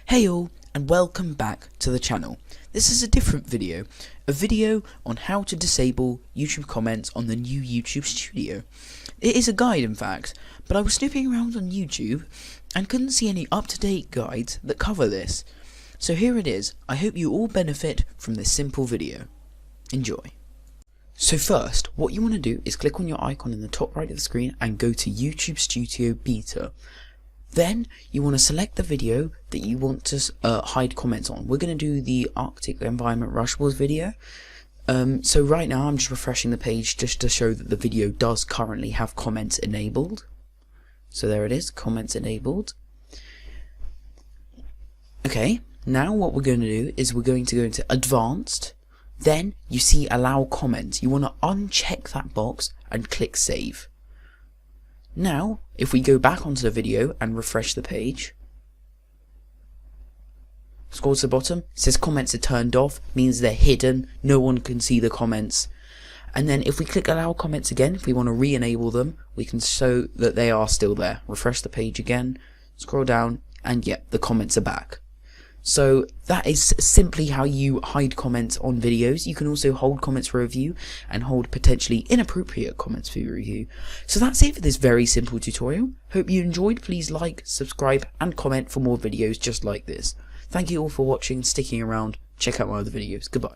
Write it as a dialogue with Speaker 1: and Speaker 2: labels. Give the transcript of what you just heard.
Speaker 1: Hey all, and welcome back to the channel. This is a different video, a video on how to disable YouTube comments on the new YouTube Studio. It is a guide in fact, but I was snooping around on YouTube and couldn't see any up-to-date guides that cover this. So here it is. I hope you all benefit from this simple video. Enjoy. So first, what you want to do is click on your icon in the top right of the screen and go to YouTube Studio Beta. Then you want to select the video that you want to hide comments on. We're going to do the Arctic Environment Rush Wars video. So right now I'm just refreshing the page just to show that the video does currently have comments enabled. So there it is, comments enabled. Okay, now what we're going to do is we're going to go into Advanced. Then you see Allow Comments. You want to uncheck that box and click Save. Now, if we go back onto the video and refresh the page, scroll to the bottom, it says comments are turned off, means they're hidden, no one can see the comments. And then if we click allow comments again, if we want to re-enable them, we can show that they are still there. Refresh the page again, scroll down, and yep, the comments are back. So that is simply how you hide comments on videos. You can also hold comments for review and hold potentially inappropriate comments for your review. So that's it for this very simple tutorial. Hope you enjoyed. Please like, subscribe and comment for more videos just like this. Thank you all for watching, sticking around. Check out my other videos. Goodbye.